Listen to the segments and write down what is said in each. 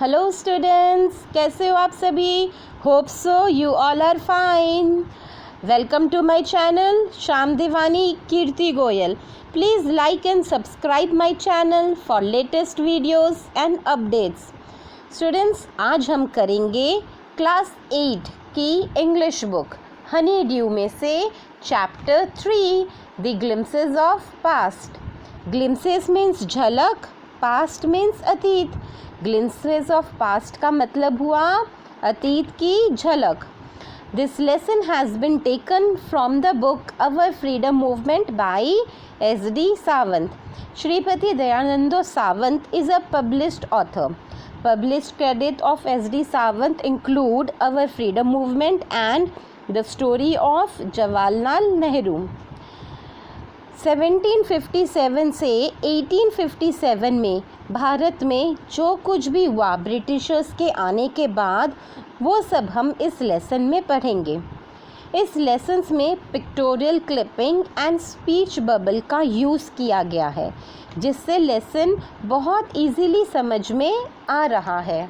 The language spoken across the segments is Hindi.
हेलो स्टूडेंट्स, कैसे हो आप सभी। Hope so you all are fine. Welcome to my channel Shyam Devani Kirti Goyal. Please like and subscribe my channel for latest videos and updates. Students, आज हम करेंगे क्लास 8 की इंग्लिश बुक हनी ड्यू में से chapter 3 the glimpses of past. Glimpses means झलक, पास्ट मीन्स अतीत। ग्लिम्सेस ऑफ पास्ट का मतलब हुआ अतीत की झलक। This lesson has been taken from the book our freedom movement by SD Sawant. Shripati Dayanand Sawant is a published author. Published credit of SD Sawant include our freedom movement and the story of Jawaharlal Nehru. 1757 से 1857 में भारत में जो कुछ भी हुआ ब्रिटिशर्स के आने के बाद, वो सब हम इस लेसन में पढ़ेंगे। इस लेसन्स में pictorial clipping and speech bubble का यूज़ किया गया है, जिससे लेसन बहुत इजीली समझ में आ रहा है।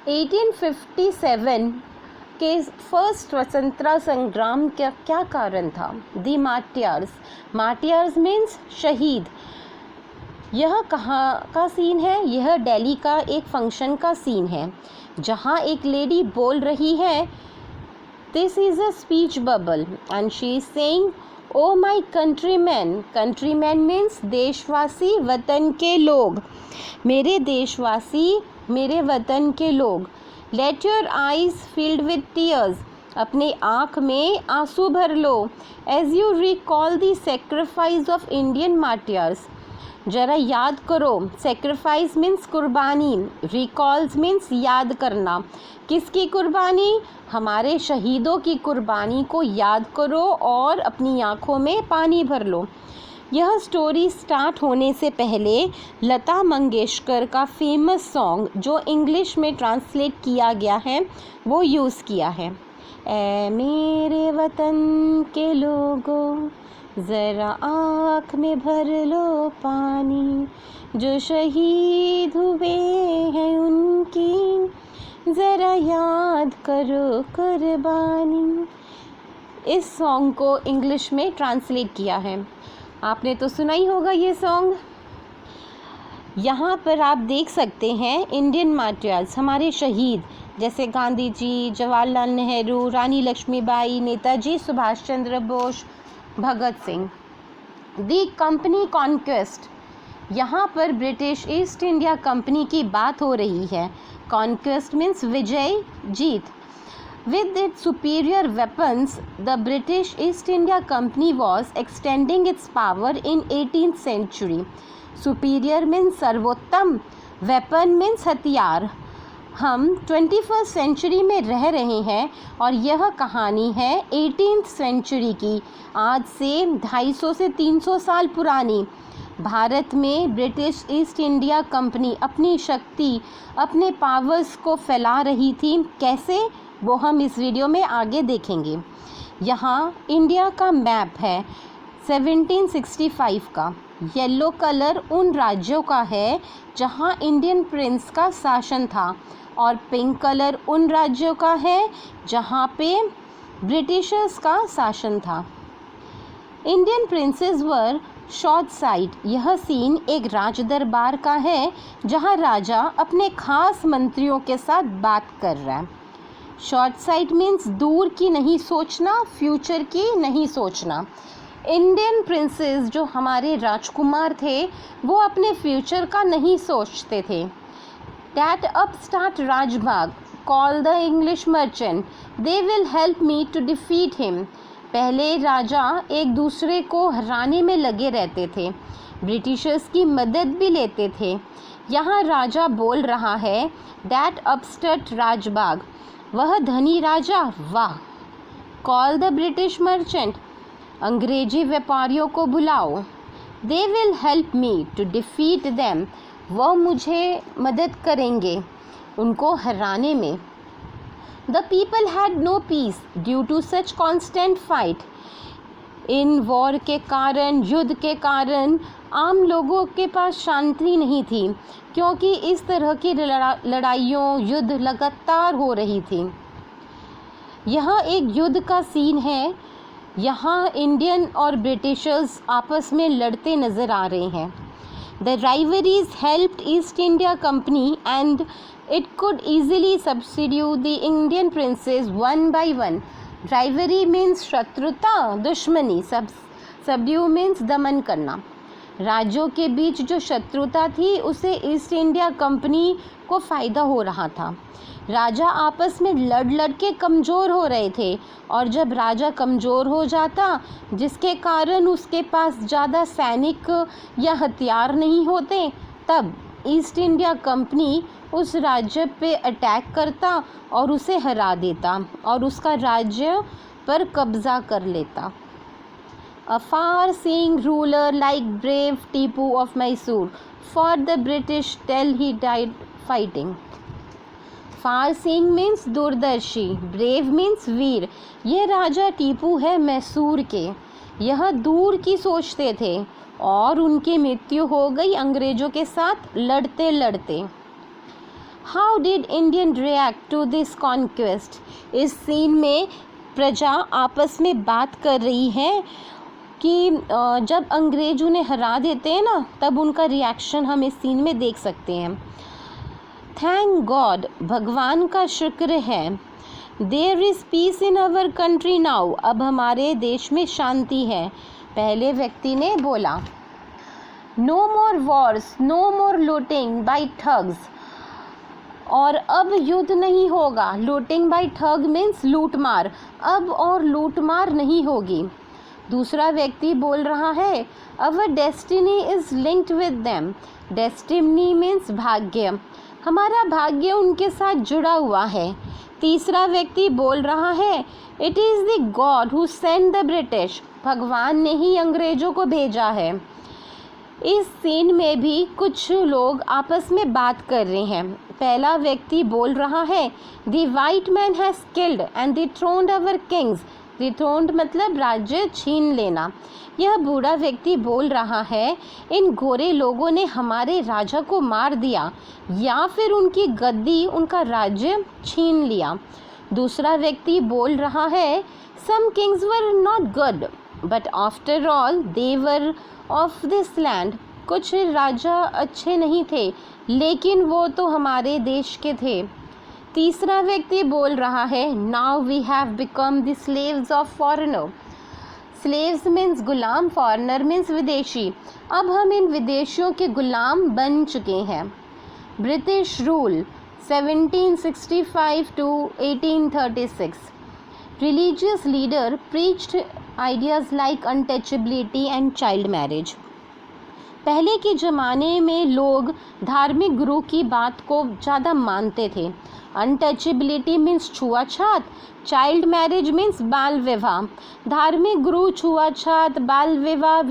1857 के फर्स्ट स्वतंत्रता संग्राम का क्या कारण था? दी मार्टियर्स। मार्टियर्स मीन्स शहीद। यह कहाँ का सीन है? यह दिल्ली का एक फंक्शन का सीन है, जहाँ एक लेडी बोल रही है, this is a speech bubble and she is saying, oh my countryman. Countryman means देशवासी, वतन के लोग। मेरे देशवासी, मेरे वतन के लोग। Let your eyes filled with tears. अपने आँख में आंसू भर लो। As you recall the sacrifice of Indian martyrs. जरा याद करो। सेक्रीफाइस मीन्स कुर्बानी, रिकॉल्स मीन्स याद करना। किसकी कुर्बानी? हमारे शहीदों की कुर्बानी को याद करो और अपनी आँखों में पानी भर लो। यह स्टोरी स्टार्ट होने से पहले लता मंगेशकर का फेमस सॉन्ग, जो इंग्लिश में ट्रांसलेट किया गया है, वो यूज़ किया है। ऐ मेरे वतन के लोगों, ज़रा आँख में भर लो पानी, जो शहीद हुए हैं उनकी ज़रा याद करो कुर्बानी। इस सॉन्ग को इंग्लिश में ट्रांसलेट किया है। आपने तो सुना ही होगा ये सॉन्ग। यहाँ पर आप देख सकते हैं इंडियन मार्टियर्स, हमारे शहीद, जैसे गांधी जी, जवाहरलाल नेहरू, रानी लक्ष्मीबाई, नेताजी सुभाष चंद्र बोस, भगत सिंह। दी कंपनी कॉन्क्वेस्ट। यहाँ पर ब्रिटिश ईस्ट इंडिया कंपनी की बात हो रही है। Conquest means Vijay, Jeet. With its superior weapons, the British East India Company was extending its power in 18th century. Superior means सर्वोत्तम, weapon means हथियार। हम 21st सेंचुरी में रह रहे हैं और यह कहानी है 18th सेंचुरी की, आज से 250 से 300 साल पुरानी। भारत में ब्रिटिश ईस्ट इंडिया कंपनी अपनी शक्ति, अपने पावर्स को फैला रही थी। कैसे, वो हम इस वीडियो में आगे देखेंगे। यहाँ इंडिया का मैप है 1765 का। येलो कलर उन राज्यों का है जहाँ इंडियन प्रिंस का शासन था, और पिंक कलर उन राज्यों का है जहाँ पे ब्रिटिशर्स का शासन था। इंडियन प्रिंसेस वर शॉर्ट साइट। यह सीन एक राज दरबार का है, जहाँ राजा अपने खास मंत्रियों के साथ बात कर रहा है। शॉर्ट साइट मीन्स दूर की नहीं सोचना, फ्यूचर की नहीं सोचना। इंडियन प्रिंसेस, जो हमारे राजकुमार थे, वो अपने फ्यूचर का नहीं सोचते थे। That upstart Rajbagh call the English merchant, they will help me to defeat him. पहले राजा एक दूसरे को हराने में लगे रहते थे, ब्रिटिशर्स की मदद भी लेते थे। यहाँ राजा बोल रहा है, That upstart राजबाग, वह धनी राजा, वाह। कॉल द ब्रिटिश मर्चेंट, अंग्रेजी व्यापारियों को बुलाओ। They will help me to defeat them, वह मुझे मदद करेंगे उनको हराने में। The people had no peace due to such constant fight. इन वॉर के कारण, युद्ध के कारण आम लोगों के पास शांति नहीं थी, क्योंकि इस तरह की लड़ाइयों युद्ध लगातार हो रही थी। यह एक युद्ध का सीन है। यहाँ इंडियन और ब्रिटिशर्स आपस में लड़ते नज़र आ रहे हैं। The rivalries helped East India Company and it could easily subdue the Indian princes one by one. Rivalry means शत्रुता, दुश्मनी। Subdue means दमन करना। राज्यों के बीच जो शत्रुता थी उसे ईस्ट इंडिया कंपनी को फ़ायदा हो रहा था। राजा आपस में लड़ के कमज़ोर हो रहे थे, और जब राजा कमज़ोर हो जाता, जिसके कारण उसके पास ज़्यादा सैनिक या हथियार नहीं होते, तब ईस्ट इंडिया कंपनी उस राज्य पे अटैक करता और उसे हरा देता और उसका राज्य पर कब्ज़ा कर लेता। A far-seeing ruler like brave Tipu of Mysore fought the British till he died fighting. Far-seeing means दूरदर्शी, brave means वीर। ये राजा टीपू है मैसूर के। यह दूर की सोचते थे और उनकी मृत्यु हो गई अंग्रेज़ों के साथ लड़ते लड़ते। How did Indian react to this conquest? इस सीन में प्रजा आपस में बात कर रही है कि जब अंग्रेज उन्हें हरा देते हैं ना, तब उनका रिएक्शन हम इस सीन में देख सकते हैं। थैंक गॉड, भगवान का शुक्र है। There is peace in our country now, अब हमारे देश में शांति है। पहले व्यक्ति ने बोला। नो मोर वॉर्स, नो मोर लूटिंग बाय ठग्स, और अब युद्ध नहीं होगा। लूटिंग बाय ठग मीन्स लूटमार, अब और लूटमार नहीं होगी। दूसरा व्यक्ति बोल रहा है, our destiny is linked with them. Destiny means भाग्य, हमारा भाग्य उनके साथ जुड़ा हुआ है। तीसरा व्यक्ति बोल रहा है, it is the God who send the British, भगवान ने ही अंग्रेज़ों को भेजा है। इस सीन में भी कुछ लोग आपस में बात कर रहे हैं। पहला व्यक्ति बोल रहा है, the white man has killed and dethroned our kings. Dethroned मतलब राज्य छीन लेना। यह बूढ़ा व्यक्ति बोल रहा है, इन गोरे लोगों ने हमारे राजा को मार दिया या फिर उनकी गद्दी, उनका राज्य छीन लिया। दूसरा व्यक्ति बोल रहा है, some kings were not good but after all they were of this land. कुछ राजा अच्छे नहीं थे, लेकिन वो तो हमारे देश के थे। तीसरा व्यक्ति बोल रहा है, now we have become the slaves of foreigner. Slaves means गुलाम, फॉरेनर मीन्स विदेशी। अब हम इन विदेशियों के गुलाम बन चुके हैं। British rule 1765 to 1836। Religious leader preached ideas like untouchability and child marriage. पहले के ज़माने में लोग धार्मिक गुरु की बात को ज़्यादा मानते थे। अनटचेबिलिटी मीन्स छुआछात, चाइल्ड मैरिज मीन्स बाल विवाह। धार्मिक गुरु छुआछात, बाल विवाह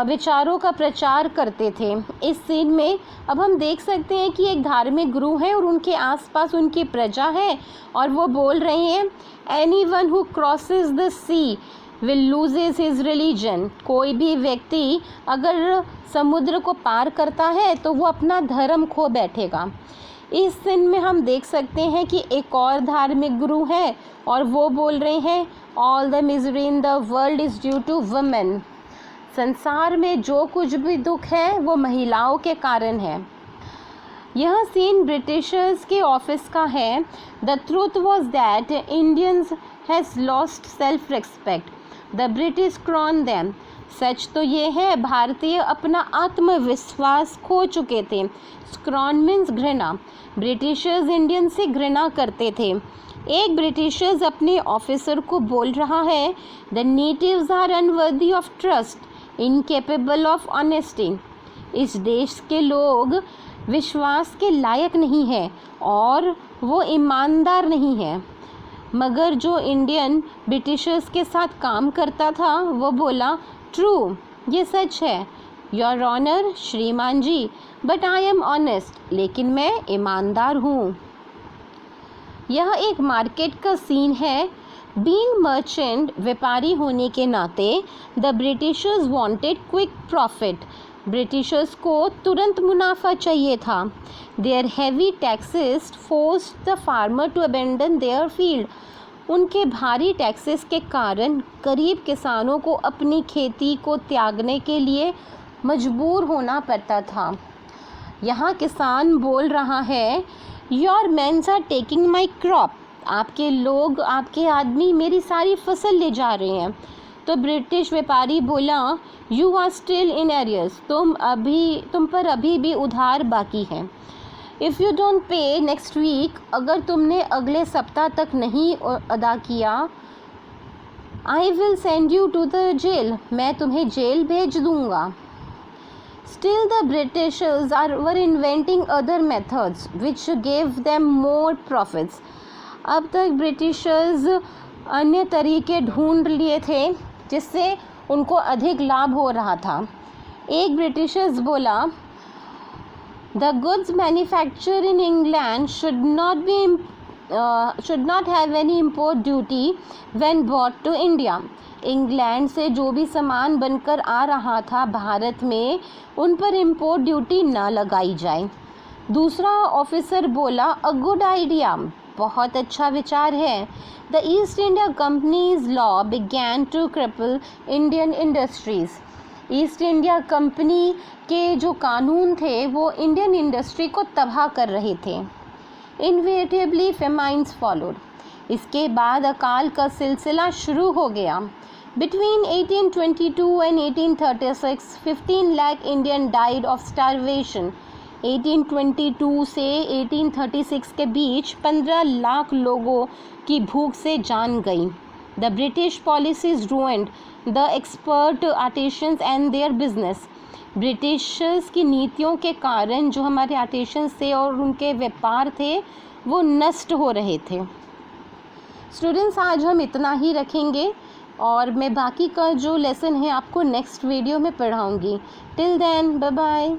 विचारों का प्रचार करते थे। इस सीन में अब हम देख सकते हैं कि एक धार्मिक गुरु है और उनके आसपास उनकी प्रजा है, और वो बोल रहे हैं, anyone who crosses the sea will loses his religion. कोई भी व्यक्ति अगर समुद्र को पार करता है तो वो अपना धर्म खो बैठेगा। इस सीन में हम देख सकते हैं कि एक और धार्मिक गुरु है और वो बोल रहे हैं, all the misery in the world is due to women. संसार में जो कुछ भी दुख है वो महिलाओं के कारण है। यह सीन ब्रिटिशर्स के ऑफिस का है। The truth was that Indians has lost self respect, the British scorn them. सच तो ये है, भारतीय अपना आत्मविश्वास खो चुके थे। स्क्रॉन मीन्स घृणा। ब्रिटिशर्स इंडियन से घृणा करते थे। एक ब्रिटिशर्स अपने ऑफिसर को बोल रहा है, the natives are unworthy of trust, incapable of honesty. इस देश के लोग विश्वास के लायक नहीं हैं और वो ईमानदार नहीं है। मगर जो इंडियन ब्रिटिशर्स के साथ काम करता था वो बोला, ट्रू, ये सच है, योर ऑनर, श्रीमान जी, बट आई एम ऑनेस्ट, लेकिन मैं ईमानदार हूँ। यह एक मार्केट का सीन है। बीइंग मर्चेंट, व्यापारी होने के नाते, the Britishers wanted quick profit, Britishers को तुरंत मुनाफा चाहिए था। Their heavy taxes forced the farmer to abandon their field, उनके भारी टैक्सेस के कारण गरीब किसानों को अपनी खेती को त्यागने के लिए मजबूर होना पड़ता था। यहाँ किसान बोल रहा है, your mens are taking my crop, आपके लोग, आपके आदमी मेरी सारी फसल ले जा रहे हैं। तो ब्रिटिश व्यापारी बोला, you are still in arrears, तुम पर अभी भी उधार बाकी है। If you don't pay next week, अगर तुमने अगले सप्ताह तक नहीं अदा किया, I will send you to the jail, मैं तुम्हें जेल भेज दूंगा। Still the Britishers were inventing other methods which gave them more profits. अब तक ब्रिटिशर्स अन्य तरीके ढूंढ लिए थे जिससे उनको अधिक लाभ हो रहा था। एक ब्रिटिशर्स बोला, The goods manufactured in England should not have any import duty when brought to India. England से जो भी सामान बनकर आ रहा था भारत में, उन पर इम्पोर्ट ड्यूटी ना लगाई जाए। दूसरा ऑफिसर बोला, अ गुड आइडिया, बहुत अच्छा विचार है। The East India company's law began to cripple Indian industries, East India company के जो कानून थे वो इंडियन इंडस्ट्री को तबाह कर रहे थे। इनवेटिवली फेमाइन्स फॉलोड, इसके बाद अकाल का सिलसिला शुरू हो गया। Between 1822 and 1836, 15 lakh Indian died of starvation. 1822 से 1836 के बीच 15 लाख लोगों की भूख से जान गई। The British policies ruined the expert artisans and their business. Britishers की नीतियों के कारण जो हमारे आर्टिशंस थे और उनके व्यापार थे वो नष्ट हो रहे थे। स्टूडेंट्स, आज हम इतना ही रखेंगे और मैं बाकी का जो लेसन है आपको नेक्स्ट वीडियो में पढ़ाऊँगी। Till then, bye bye.